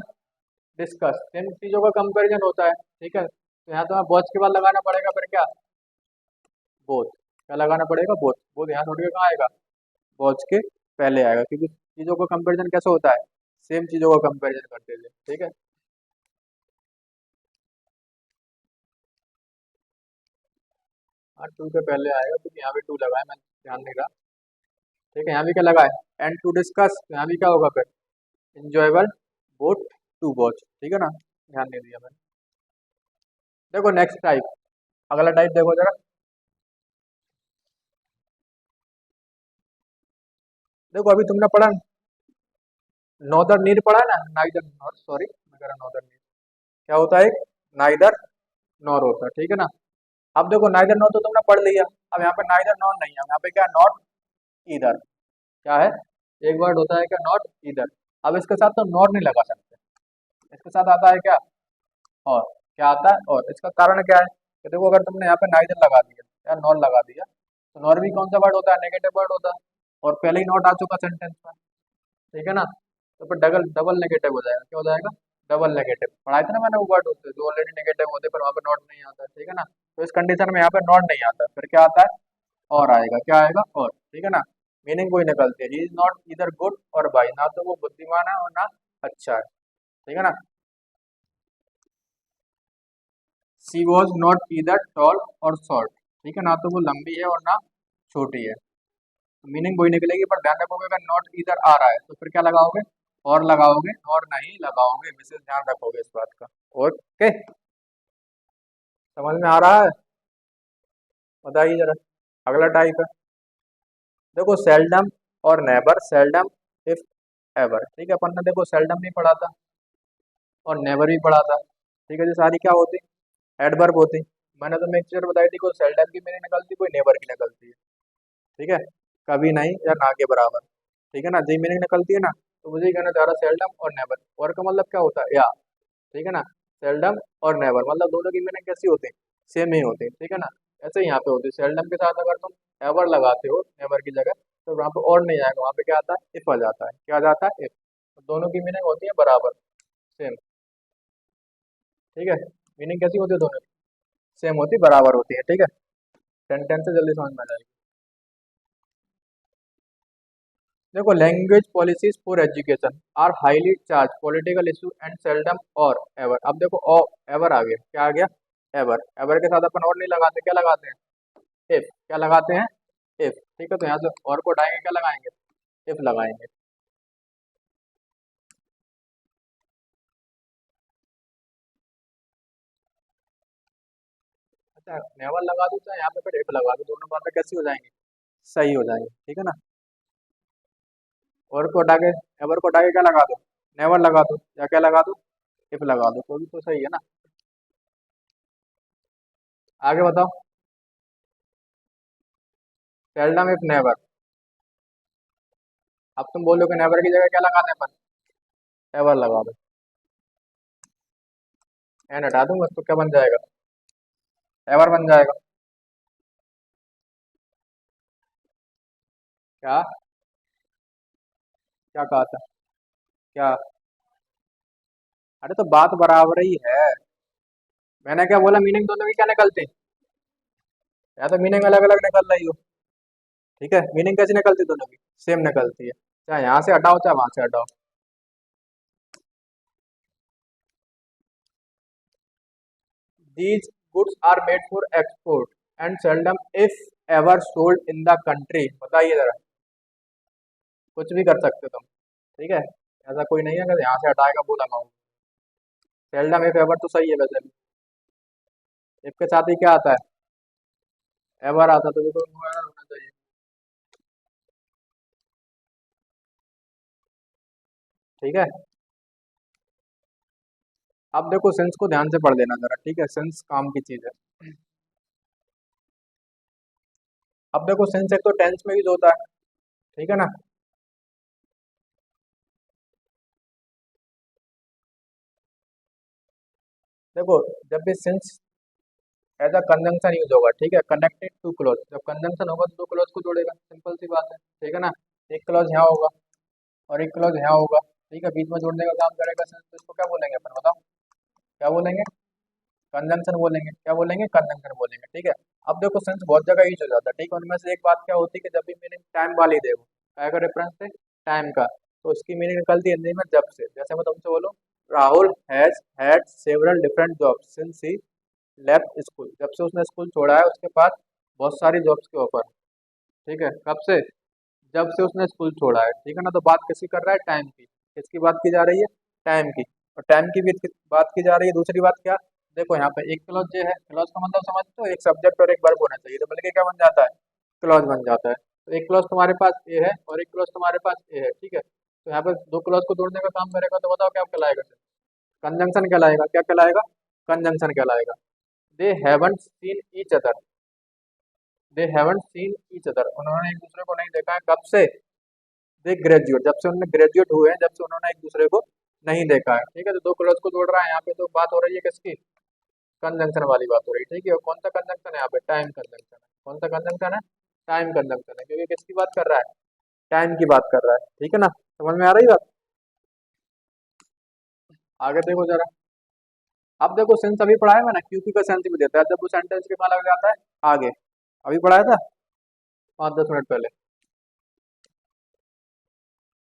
डिस्कस, सेम चीजों का कंपैरिजन होता है, ठीक है। तो यहाँ तुम्हें वॉच के बाद लगाना पड़ेगा, फिर क्या, बोथ, क्या लगाना पड़ेगा, बोथ। बोथ यहाँ छोड़ के कहाँ आएगा, वॉच के पहले आएगा, क्योंकि चीजों का कंपैरिजन कैसे होता है, सेम चीजों का कंपैरिजन करते थे, ठीक है। हाँ टू के पहले आएगा, क्योंकि यहाँ भी टू लगा है, मैं ध्यान नहीं रहा, ठीक है। यहाँ भी क्या लगा है, एंड टू डिस्कस, तो यहाँ भी क्या होगा फिर, इंजॉयबल बोथ टू वॉच, ठीक है ना, ध्यान नहीं दिया मैंने। देखो नेक्स्ट टाइप, अगला टाइप देखो जरा। देखो अभी तुमने पढ़ा नॉर्दर्न नीर पढ़ा है ना, नाइदर नॉर, सॉरी मैं कह रहा नॉर्दर्न नीर, क्या होता है, नाइदर नॉर होता है, ठीक है ना। अब देखो नाइदर नॉर तो तुमने पढ़ लिया, अब यहाँ पे नाइदर नॉर नहीं है, यहाँ पे क्या, नॉट ईदर, क्या है, एक वर्ड होता है क्या, नॉट ईदर। अब इसके साथ तो नॉट नहीं लगा सकते, इसके साथ आता है क्या, और, क्या आता है, और। इसका कारण क्या है कि देखो अगर तुमने यहाँ पे नाइदर लगा दिया या नॉर लगा दिया, तो नॉर भी कौन सा वर्ड होता है, नेगेटिव वर्ड होता है, और पहले ही नॉट आ चुका सेंटेंस में, ठीक है ना। तो फिर डबल डबल नेगेटिव हो जाएगा, क्या हो जाएगा, डबल नेगेटिव। पढ़ाए थे ना मैंने वो वर्ड होते हैं जो ऑलरेडी नेगेटिव होते हैं, फिर वहाँ पे नॉट नहीं आता है, ठीक है ना। तो इस कंडीशन में यहाँ पे नॉट नहीं आता, फिर क्या आता है, और आएगा, क्या आएगा, और, ठीक है ना। मीनिंग वही निकलती है, ही इज नॉट इधर गुड और बाई, ना तो वो बुद्धिमान है और ना अच्छा है, ठीक है ना। सी वॉज नॉट इधर टॉल और शॉर्ट, ठीक है ना, तो वो लंबी है और ना छोटी है, तो मीनिंग वही निकलेगी। पर ध्यान रखोगे अगर नॉट इधर आ रहा है तो फिर क्या लगाओगे, और लगाओगे, और नहीं लगाओगे, विशेष ध्यान रखोगे इस बात का। ओके, समझ में आ रहा है, बताइए जरा। अगला टाइप है, देखो सेल्डम और नेवर, सेल्डम, इफ, एवर, ठीक है। अपन ने देखो सेल्डम भी पढ़ा था और नेवर भी पढ़ा था, ठीक है। ये सारी क्या होती, एडवर्ब होती। मैंने तुम्हें एक चीज बताई थी, कोई सेल्डम की मीनिंग निकलती, कोई नेवर की निकलती है, ठीक है, कभी नहीं या ना के बराबर, ठीक है ना, जी मीनिंग निकलती है ना। तो मुझे ये कहना चाह रहा सेल्डम और नेवर, और का मतलब क्या होता है, या, ठीक है ना। सेल्डम और नेवर मतलब दोनों की मीनिंग कैसी होती है, सेम ही होती है, ठीक है ना। ऐसे ही यहाँ पे होती है, सेल्डम के साथ अगर तुम एवर लगाते हो नेवर की जगह, तो वहाँ पे और नहीं आएगा, वहाँ पे क्या आता है, इफ आ जाता है, क्या आ जाता है, इफ। दोनों की मीनिंग होती है बराबर, सेम, ठीक है। मीनिंग कैसी होती है दोनों की, सेम होती, बराबर होती है, ठीक है। सेंटेंस से जल्दी समझ में आ जाएगी। देखो language policies for education are highly charge political issue and seldom और एवर। अब देखो ओ एवर आ गया, क्या आ गया, एवर। एवर के साथ अपन और नहीं लगाते, क्या लगाते हैं, इफ, क्या लगाते हैं, इफ, ठीक है। तो यहाँ से और को हटाएंगे, क्या लगाएंगे, इफ लगाएंगे। अच्छा नेवर लगा दो चाहे यहाँ पे फिर इफ लगा दो, दोनों बातें कैसी हो जाएंगी, सही हो जाएंगी, ठीक है ना। और को हटा के, एवर को हटा के क्या लगा दो, नेवर लगा दो, या क्या लगा दो, इफ लगा दो, तो भी तो सही है ना। आगे बताओ, सेल्डम इफ नेवर। अब तुम बोलो कि नेवर की जगह क्या लगा दें अपन, एवर लगा दो, एन हटा दूंगा तो क्या बन जाएगा, एवर बन जाएगा। क्या, क्या कहा था, क्या, अरे तो बात बराबर ही है। मैंने क्या बोला, मीनिंग दोनों की क्या निकलती, या तो मीनिंग अलग अलग निकल रही हो, ठीक है। मीनिंग कैसी निकलती दोनों की, सेम निकलती है, चाहे यहाँ से हटाओ चाहे वहां से हटाओ। These goods are made for export and seldom if ever sold in the country. बताइए जरा, कुछ भी कर सकते हो तुम, ठीक है, ऐसा कोई नहीं है अगर यहाँ से हटाएगा वो लगाऊंगा। सेल्डम इफ एवर तो सही है वैसे भी, इफ के साथ ही क्या आता है, एवर आता, तो ये तो एवर होना चाहिए, ठीक है। अब देखो सेंस को ध्यान से पढ़ लेना जरा, ठीक है, सेंस काम की चीज है। अब देखो सेंस एक तो टेंस में यूज होता है, ठीक है ना। देखो जब भी sense as a conjunction use होगा, ठीक है, कनेक्टेड टू क्लोज, जब कंजंक्शन होगा तो दो क्लोज को जोड़ेगा, सिंपल सी बात है, ठीक है ना। एक क्लोज यहाँ होगा और एक क्लोज यहाँ होगा, ठीक है, बीच में जोड़ने का काम करेगा सेंस, तो इसको क्या बोलेंगे अपन, बताओ क्या बोलेंगे, कंजंक्शन बोलेंगे, क्या बोलेंगे, कंजंक्शन बोलेंगे, ठीक है। अब देखो सेंस बहुत जगह यूज हो जाता है, ठीक है, उनमें से एक बात क्या होती है कि जब भी मीनिंग टाइम वाली देखो, क्या का रेफरेंस है, टाइम का, तो उसकी मीनिंग निकलती है हिंदी में जब से। जैसे मैं तुमसे बोलूँ, Rahul has had several different jobs since he left school, जब से उसने स्कूल छोड़ा है उसके पास बहुत सारी जॉब्स के ऑफर, ठीक है, कब से, जब से उसने स्कूल छोड़ा है, ठीक है ना। तो बात किसकी कर रहा है, टाइम की, किसकी बात की जा रही है, टाइम की। और टाइम की भी बात की जा रही है, दूसरी बात क्या, देखो यहाँ पे एक क्लॉज जो है, क्लॉज का मतलब समझते हो, एक सब्जेक्ट और एक वर्ब होना चाहिए, तो बल्कि क्या बन जाता है, क्लॉज बन जाता है। तो एक क्लॉज तुम्हारे पास ए है और एक क्लॉज तुम्हारे पास ए है, ठीक है। तो यहाँ पे दो क्लॉज को जोड़ने का काम करेगा, तो बताओ क्या कहलाएगा? कंजंक्शन कहलाएगा। क्या कहलाएगा? कंजंक्शन कहलाएगा। They haven't seen each other, they haven't seen each other, उन्होंने एक दूसरे को नहीं देखा है। कब से? दे ग्रेजुएट, जब से उन्होंने ग्रेजुएट हुए हैं, जब से उन्होंने एक दूसरे को नहीं देखा है। ठीक है, तो दो क्लॉज को जोड़ रहा है यहाँ पे, तो बात हो रही है किसकी? कंजंक्शन वाली बात हो रही है। ठीक है, और कौन सा कंजंक्शन है यहाँ पे? टाइम कंजंक्शन है। कौन सा कंजंक्शन है? टाइम कंजंक्शन है, क्योंकि किसकी बात कर रहा है? टाइम की बात कर रहा है। ठीक है ना, समझ में आ रही बात? आगे देखो जरा। अब देखो सेंस अभी पढ़ा है मैंने, क्यूपी का सेंस भी देता है जब वो सेंटेंस के कहाँ लग जाता है? आगे। अभी पढ़ाया था 5-10 मिनट पहले।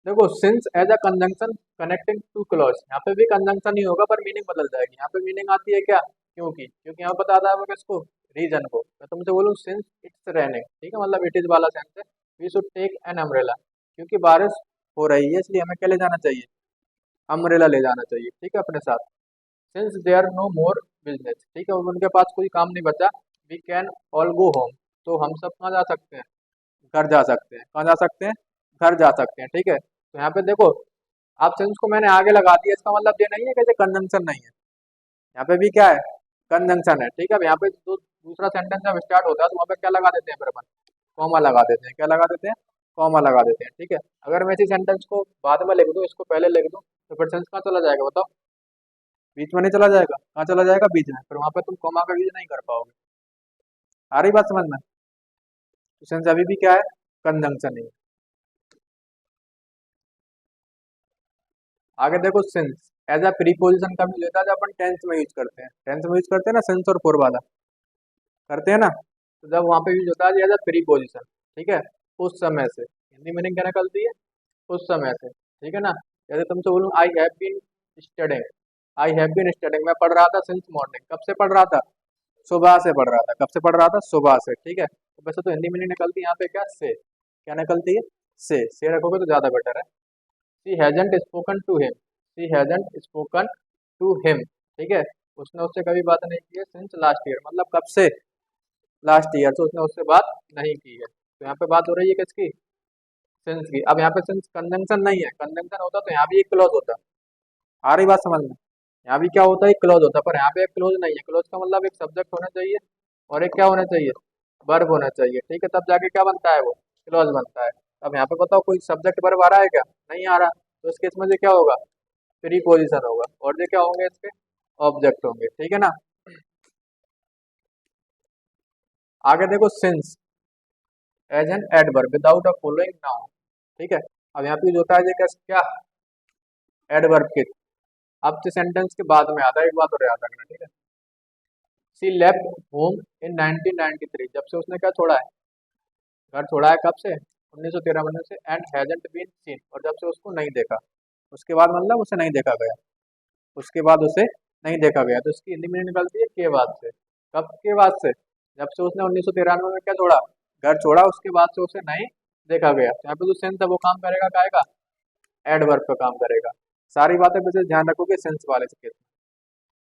देखो since as a conjunction connecting two clause, यहाँ पे भी कंजंक्शन ही होगा पर मीनिंग बदल जाएगी। यहाँ पे मीनिंग आती है क्या? क्योंकि, क्योंकि यहाँ बता रहा है वो किसको? रीजन को। मैं तुमसे बोलूँ सिंस इट्स रेनिंग, ठीक है, मतलब इट इज वाला सेंस है, we should take an umbrella, क्योंकि बारिश हो रही है इसलिए हमें क्या ले जाना चाहिए? अम्ब्रेला ले जाना चाहिए। ठीक है, अपने साथ। Since there no more business, ठीक है, उनके पास कोई काम नहीं बचा, we can all go home, तो हम सब कहाँ जा सकते हैं? घर जा सकते हैं। कहाँ जा सकते हैं? घर जा सकते हैं। ठीक है, तो यहाँ पे देखो आप सेंस को मैंने आगे लगा दिया, इसका मतलब ये नहीं है कि कंजंक्शन नहीं है। यहाँ पे भी क्या है? कंजंक्शन है। ठीक है, अब यहाँ पे दूसरा सेंटेंस जब स्टार्ट होता है तो वहाँ पे क्या लगा देते हैं फिर अपन? कॉमा लगा देते हैं। क्या लगा देते हैं? कॉमा लगा देते हैं। ठीक है, अगर मैं इसी सेंटेंस को बाद में लिख दूँ, इसको पहले लिख दूँ, तो फिर सेंस कहाँ चला जाएगा बताओ? बीच में नहीं चला जाएगा। कहाँ चला जाएगा? बीच में। फिर वहां पे तुम कॉमा का यूज नहीं कर पाओगे। आ रही बात समझ में? तो सेंस अभी भी क्या है? कंजंक्शन है। आगे देखो सिंस एज अ प्रीपोजिशन का भी लेता है, जब अपन टेंस में यूज करते हैं। टेंस में यूज करते हैं ना सिंस और फॉर वाला, करते हैं ना, तो जब वहां पे यूज होता है एज अ प्रीपोजिशन। ठीक है, उस समय से, हिंदी मीनिंग क्या निकलती है? उस समय से। ठीक है ना, जैसे तुमसे बोलूँ I have been studying, I have been studying, मैं पढ़ रहा था सिंस मॉर्निंग। कब से पढ़ रहा था? सुबह से पढ़ रहा था। कब से पढ़ रहा था? सुबह से। ठीक है, तो वैसे तो हिंदी मीनिंग निकलती है यहाँ पे क्या? से। क्या निकलती है? से रखोगे तो ज्यादा बेटर है। She hasn't spoken to him, she hasn't spoken to him. ठीक है, उसने उससे कभी बात नहीं की है सिंस लास्ट ईयर, मतलब कब से? लास्ट ईयर से उसने उससे बात नहीं की है। तो यहाँ पे बात हो रही है किसकी? सिंस की। अब यहाँ पे सिंस कंजंक्शन नहीं है, कंजंक्शन होता तो यहाँ भी एक क्लॉज होता। आ रही बात समझ में? यहाँ भी क्या होता है? एक क्लॉज होता, पर यहाँ पे एक क्लॉज नहीं है। क्लॉज का मतलब एक सब्जेक्ट होना चाहिए और एक क्या होना चाहिए? वर्ब होना चाहिए। ठीक है, तब जाके क्या बनता है? वो क्लॉज बनता है। अब यहाँ पे बताओ कोई सब्जेक्ट वर्ब आ रहा है क्या? नहीं आ रहा, तो इस केस में जो क्या होगा? प्रीपोजिशन होगा, और जो क्या होंगे इसके? ऑब्जेक्ट होंगे। ठीक है ना। आगे देखो since as an adverb without a following noun. ठीक है, अब यहाँ पे जो होता है ये क्या? एडवर्ब के अब से सेंटेंस के बाद में आता है, एक बात और याद रखना। ठीक है, सी लेफ्ट होम इन 1993, जब से उसने क्या छोड़ा है? घर छोड़ा है। कब से? 1993 से। एंड हैजंट बीन सीन, और जब से उसको नहीं देखा। उसके बाद मतलब उसे नहीं देखा गया, उसके बाद उसे नहीं देखा गया, तो इसकी हिंदी में निकलती है के बाद से। कब के बाद से? जब से उसने 1993 में क्या छोड़ा? घर छोड़ा, उसके बाद से उसे नहीं देखा गया। तो यहाँ पे जो सेंस है वो काम करेगा काएगा? एडवर्ब का काम करेगा। सारी बातें वैसे ध्यान रखोगे सेंस वाले से।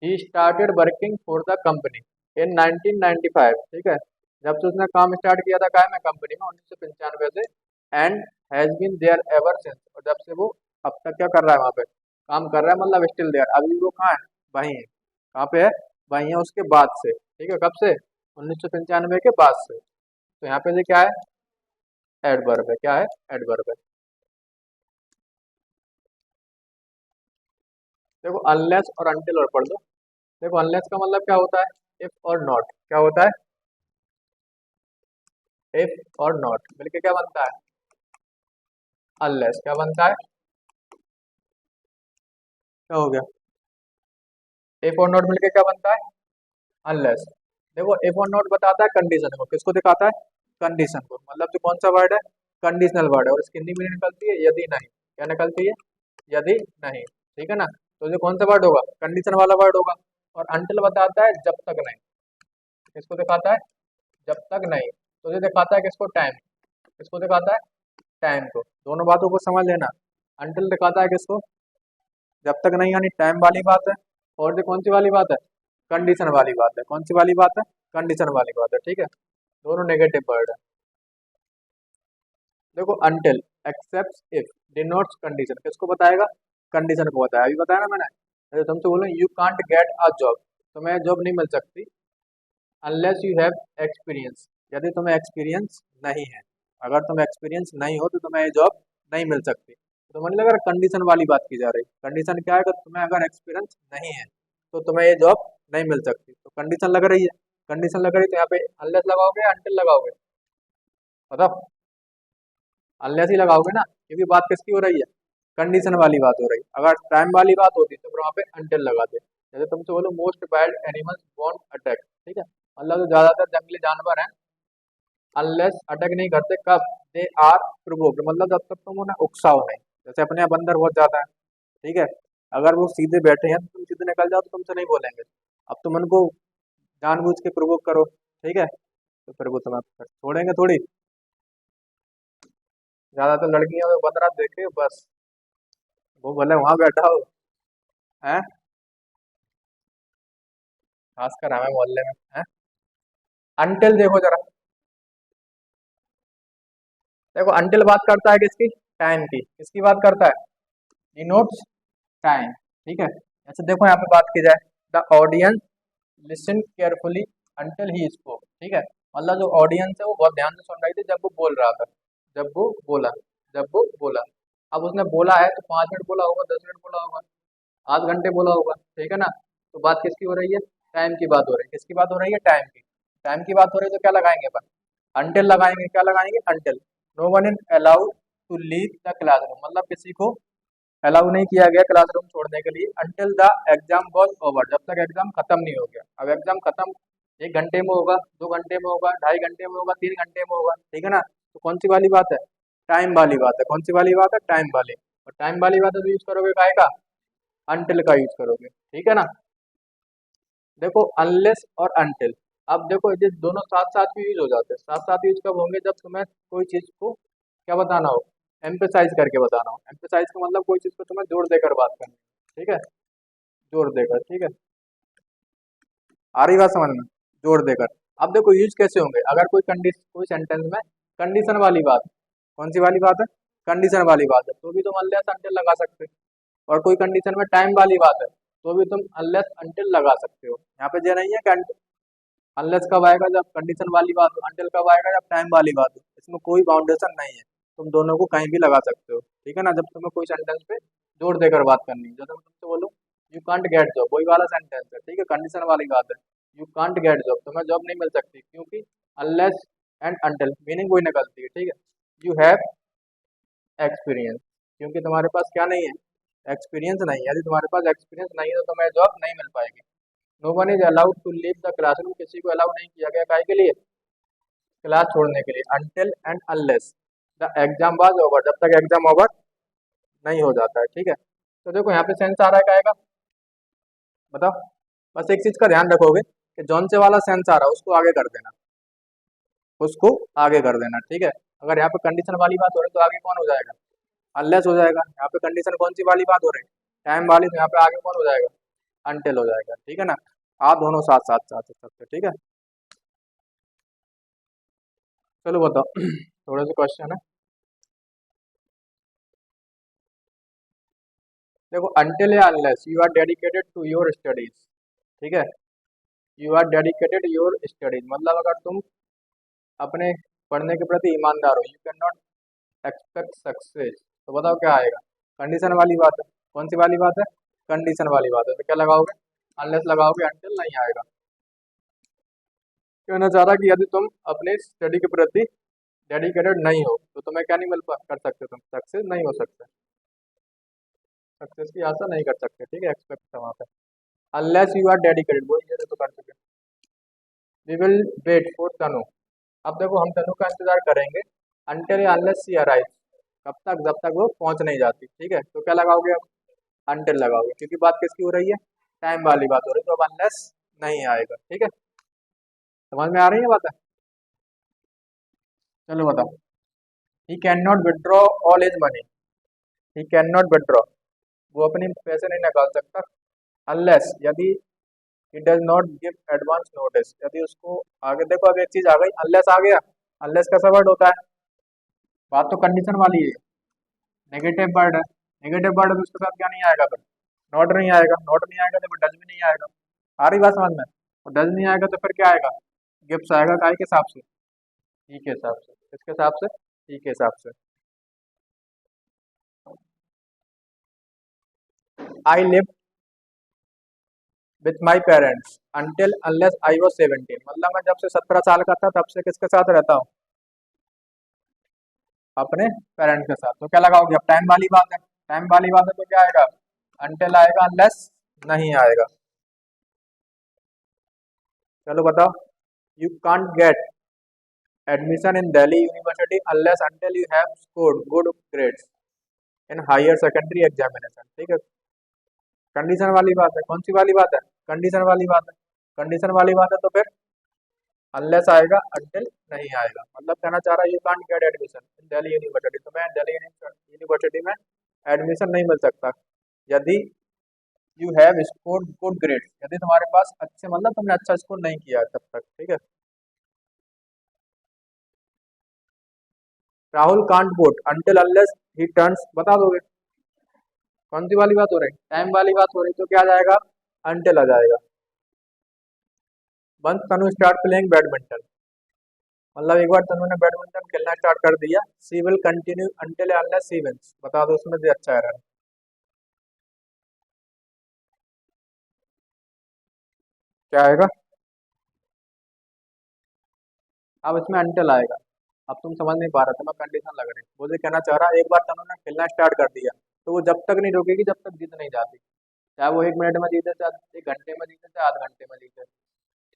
He started working for the company इन 1995। ठीक है, जब से उसने काम स्टार्ट किया था काय में? कंपनी में 1995 से। And has been there ever since, और जब से वो अब तक क्या कर रहा है? वहाँ पे काम कर रहा है, मतलब स्टिल देयर, अभी वो कहाँ है? वहीं है। कहाँ पे है? वहीं है, उसके बाद से। ठीक है, कब से? 1995 के बाद से। तो यहाँ पे ये क्या है? एडवर्ब है। क्या है? एडवर्ब है। देखो अनलेस और अनटिल और पढ़ दो। देखो अनलेस का मतलब क्या होता है? इफ और नॉट। क्या होता है? इफ और नॉट मिलके क्या बनता है? अनलेस। क्या बनता है? क्या हो गया? इफ और नॉट मिलके क्या बनता है? अनलेस। देखो इफ और नॉट बताता है कंडीशन को, किसको दिखाता है? कंडीशन को, मतलब जो कौन सा वर्ड है? कंडीशनल वर्ड है, और इसकी हिंदी में निकलती है यदि नहीं। क्या निकलती है? यदि नहीं। ठीक है ना, तो जो कौन सा वर्ड होगा? कंडीशन वाला वर्ड होगा। और अंटिल बताता है जब तक नहीं। किसको दिखाता है? जब तक नहीं। तो ये दिखाता है किसको? टाइम। किसको दिखाता है? टाइम को। दोनों बातों को समझ लेना। अंटिल दिखाता है किसको? जब तक नहीं, यानी टाइम वाली बात है। और जो कौन सी वाली बात है? कंडीशन वाली बात है। कौन सी वाली बात है? कंडीशन वाली बात है। ठीक है, दोनों नेगेटिव वर्ड है। देखो until, except if denotes condition, किसको बताएगा? कंडीशन को बताया, अभी बताया ना मैंने। जैसे तुमसे बोलो you can't get a job, तुम्हें जॉब नहीं मिल सकती अनलेस यू हैव एक्सपीरियंस, यदि तुम्हें एक्सपीरियंस नहीं है। अगर तुम्हें एक्सपीरियंस नहीं हो तो तुम्हें जॉब नहीं मिल सकती। तो मुझे लगा कंडीशन वाली बात की जा रही। कंडीशन क्या है कि तुम्हें अगर एक्सपीरियंस नहीं है तो तुम्हें ये जॉब नहीं मिल सकती, तो कंडीशन लग रही है। कंडीशन लग रही है तो यहाँ पे अनलेस लगाओगे या अनटिल लगाओगे? बताओ। अनलेस ही लगाओगे ना, क्योंकि बात किसकी हो रही है? कंडीशन वाली बात हो रही है। अगर टाइम वाली बात होती तो फिर वहाँ पे अनटिल लगा दे। जैसे तुमसे बोलो most wild animals won't attack, ठीक है, मतलब जो ज्यादातर जंगली जानवर हैं अनलेस अटैक नहीं करते, कब? दे आर प्रोवोक्ड, मतलब जब तक तुम उन्हें उकसाओ नहीं। जैसे अपने यहाँ बंदर बहुत ज्यादा है, ठीक है, अगर वो सीधे बैठे हैं तो तुम सीधे निकल जाओ तो तुमसे नहीं बोलेंगे। अब तुम उनको जानबूझ के प्रोवोक करो, ठीक है, तो फिर वो तुम्हें फिर छोड़ेंगे थोड़ी। ज्यादातर लड़कियां तो बंदरा देखे बस, वो भले वहां बैठा हो है, खासकर हमें मोहल्ले में है। अनटिल देखो जरा, देखो अनटिल बात करता है किसकी? टाइम की। किसकी बात करता है? डिनोट्स टाइम, ठीक है। ऐसे देखो यहाँ पे बात की जाए, the audience listen carefully until he spoke, ठीक है, मतलब जो ऑडियंस है वो बहुत ध्यान से सुन रही थी जब वो बोल रहा था, जब वो बोला, जब वो बोला। अब उसने बोला है तो 5 मिनट बोला होगा, 10 मिनट बोला होगा, आध घंटे बोला होगा, ठीक है ना। तो बात किसकी हो रही है? टाइम की बात हो रही है। किसकी बात हो रही है? टाइम की। टाइम की बात हो रही है तो क्या लगाएंगे अपन? अंटिल लगाएंगे। क्या लगाएंगे? Until. No one is allowed to leave the classroom, मतलब किसी को अलाउ नहीं किया गया क्लासरूम छोड़ने के लिए until the exam was over, जब तक एग्जाम खत्म नहीं हो गया। अब एग्जाम खत्म 1 घंटे में होगा, 2 घंटे में होगा, 2.5 घंटे में होगा, 3 घंटे में होगा, ठीक है ना। तो कौन सी वाली बात है? टाइम वाली बात है। कौन सी वाली बात है? टाइम वाली। और टाइम वाली बात है तो यूज करोगे काय का? अंटिल का यूज करोगे, ठीक है ना। देखो अनलेस और अंटिल, अब देखो ये दोनों साथ साथ भी यूज हो जाते हैं। साथ साथ यूज कब होंगे? जब तुम्हें कोई चीज को क्या बताना हो? एम्फेसाइज करके बताना हो। एम्फेसाइज का मतलब कोई चीज को तुम्हें जोर देकर बात करनी, ठीक है, जोर देकर, ठीक है। आ रही बात समझ में? जोर देकर। अब देखो यूज कैसे होंगे, अगर कोई कंडीशन, कोई सेंटेंस में कंडीशन वाली बात, कौन सी वाली बात है? कंडीशन वाली बात है, तो भी तुम अनलेस अंटिल लगा सकते हो। और कोई कंडीशन में टाइम वाली बात है तो भी तुम अनलेस अंटिल लगा सकते हो। यहाँ पे ये नहीं है कि अनलेस कब आएगा? जब कंडीशन वाली बात हो। अंटिल कब आएगा? जब टाइम वाली बात हो। इसमें कोई बाउंडेशन नहीं है, तुम दोनों को कहीं भी लगा सकते हो, ठीक है ना। जब तुम्हें कोई सेंटेंस पे जोर देकर बात करनी है, जैसे मैं तुमसे बोलूँ यू कांट गेट जॉब, वही वाला सेंटेंस है, ठीक है, कंडीशन वाली बात है। यू कांट गेट जॉब, तुम्हें जॉब नहीं मिल सकती, क्योंकि अनलेस एंड अंटिल मीनिंग वही निकलती है, ठीक है। यू हैव एक्सपीरियंस, क्योंकि तुम्हारे पास क्या नहीं है? एक्सपीरियंस नहीं है। यदि तुम्हारे पास एक्सपीरियंस नहीं है तो तुम्हें जॉब नहीं मिल पाएगी। No one is allowed to leave the classroom, किसी को अलाउ नहीं किया गया काय के लिए? क्लास छोड़ने के लिए। Until and unless the exam was over, जब तक एग्जाम ओवर नहीं हो जाता है, ठीक है। तो देखो यहाँ पे सेंस आ रहा है काय का? बताओ। बस एक चीज का ध्यान रखोगे कि जौन से वाला सेंस आ रहा है उसको आगे कर देना, उसको आगे कर देना, ठीक है। अगर यहाँ पे कंडीशन वाली बात हो रही है तो आगे कौन हो जाएगा? अनलेस हो जाएगा। यहाँ पे कंडीशन कौन सी वाली बात हो रही है? टाइम वाली, तो यहाँ पे आगे कौन हो जाएगा? अनटिल हो जाएगा, ठीक है ना। आप दोनों साथ साथ साथ सकते, ठीक है। चलो बताओ थोड़े से क्वेश्चन है। देखो अनटिल या unless you are dedicated to your studies, ठीक है, you are dedicated your studies, मतलब अगर तुम अपने पढ़ने के प्रति ईमानदार हो, you can not expect success, तो बताओ क्या आएगा? कंडीशन वाली बात है। कौन सी वाली बात है? कंडीशन वाली बात है, तो क्या लगाओगे? अनलेस लगाओगे, अनटिल नहीं आएगा। कहना चाह रहा कि यदि तुम अपने स्टडी के प्रति डेडिकेटेड नहीं हो तो तुम्हें क्या नहीं मिल कर सकते? तुम सक्सेस नहीं हो सकते, सक्सेस की आशा नहीं कर सकते, ठीक है, एक्सपेक्ट है वहाँ पे। अनलेस यू आर डेडिकेटेड, वही ये तो कर चुके। वी विल वेट फॉर तनु, अब देखो हम तनु का इंतजार करेंगे अनटिल या अनलेस शी अराइव, कब तक? जब तक वो पहुंच नहीं जाती, ठीक है। तो क्या लगाओगे अब? अनटिल लगाओगे, क्योंकि बात किसकी हो रही है? टाइम वाली बात हो रही है, तो अब अनलेस नहीं आएगा, ठीक है। समझ में आ रही है बात है? चलो बताओ। He can not withdraw all his money, he can not withdraw, वो अपने पैसे नहीं निकाल सकता अनलेस, यदि he does not give advance notice, यदि उसको आगे, देखो अब एक चीज आ गई, अनलेस आ गया। अनलेस का सब वर्ड होता है, बात तो कंडीशन वाली है। नेगेटिव वर्ड है, नेगेटिव वर्ड है तो उसके साथ क्या नहीं आएगा फिर, नॉट नहीं आएगा, नॉट नहीं आएगा तो फिर डज भी नहीं आएगा। आ रही बात समझ में? और डज नहीं आएगा तो फिर क्या आएगा, गिफ्ट आएगा, काय के हिसाब से, ही के हिसाब से, किसके हिसाब से, ही के हिसाब से। I live with my parents until unless I was 17, मतलब मैं जब से 17 साल का था तब से किसके साथ रहता हूँ, अपने पेरेंट के साथ। तो क्या लगाओगे, अब टाइम वाली बात है, टाइम वाली बात है तो क्या आएगा, अंटिल आएगा, अनलेस नहीं आएगा। चलो बताओ, you can't get admission in Delhi University unless until you have scored good grades in higher secondary examination, ठीक है। कंडीशन वाली बात है, कौन सी वाली बात है, कंडीशन वाली बात है, कंडीशन वाली बात है तो फिर अनलेस आएगा, अंटिल नहीं आएगा। मतलब कहना चाह रहा है you can't get admission in Delhi university, तो मैं दिल्ली यूनिवर्सिटी में एडमिशन नहीं मिल सकता यदि you have scored good grade, यदि तुम्हारे पास अच्छे, मतलब तुमने अच्छा स्कोर नहीं किया है तब तक, ठीक है। Rahul can't vote until unless he turns, बता दोगे कौन सी वाली बात हो रही, टाइम वाली बात हो रही, तो क्या आ जाएगा, अंटिल आ जाएगा। वंस तनु स्टार्ट प्लेइंग बैडमिंटन, मतलब एक बार तनु ने बैडमिंटन खेलना स्टार्ट कर दिया, she will continue until unless she wins, बता दो उसमें से अच्छा है, क्या आएगा। अब इसमें अंटिल आएगा, अब तुम समझ नहीं पा रहे थे, मैं कंडीशन लग रही, मुझे कहना चाह रहा एक बार तनु ने खेलना स्टार्ट कर दिया तो वो जब तक नहीं रुकेगी जब तक जीत नहीं जाती, चाहे वो 1 मिनट में जीते, चाहे 1 घंटे में जीते, चाहे आध घंटे में जीते,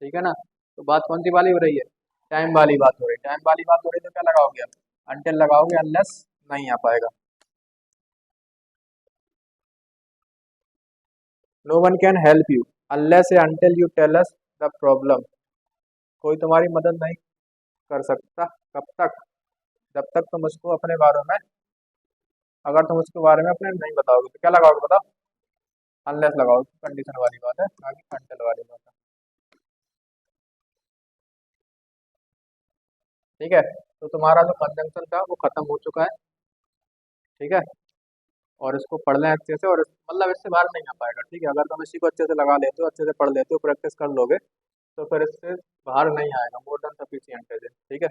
ठीक है ना। तो बात कौन सी वाली हो रही है, टाइम वाली बात हो रही, टाइम वाली बात हो रही तो क्या लगाओगे आप, अंटिल लगाओगे, अनलेस नहीं आ पाएगा। No one can help you unless until you tell us the problem, कोई तुम्हारी मदद नहीं कर सकता कब तक, जब तक तुम उसको अपने बारे में, अगर तुम उसके बारे में अपने नहीं बताओगे, तो क्या लगाओगे बताओ, अनलेस लगाओगे, कंडीशन वाली बात है, ना कि अंटिल वाली बात है, ठीक है। तो तुम्हारा जो कंजंक्शन था वो खत्म हो चुका है, ठीक है। और इसको पढ़ लें अच्छे से, और मतलब इससे बाहर नहीं आ पाएगा, ठीक है। अगर तुम इसी को अच्छे से लगा लेते हो, अच्छे से पढ़ लेते हो, प्रैक्टिस कर लोगे, तो फिर इससे बाहर नहीं आएगा, मोर देन सफिशिएंट है, ठीक है।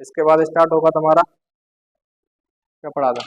इसके बाद स्टार्ट होगा तुम्हारा, क्या पढ़ा था।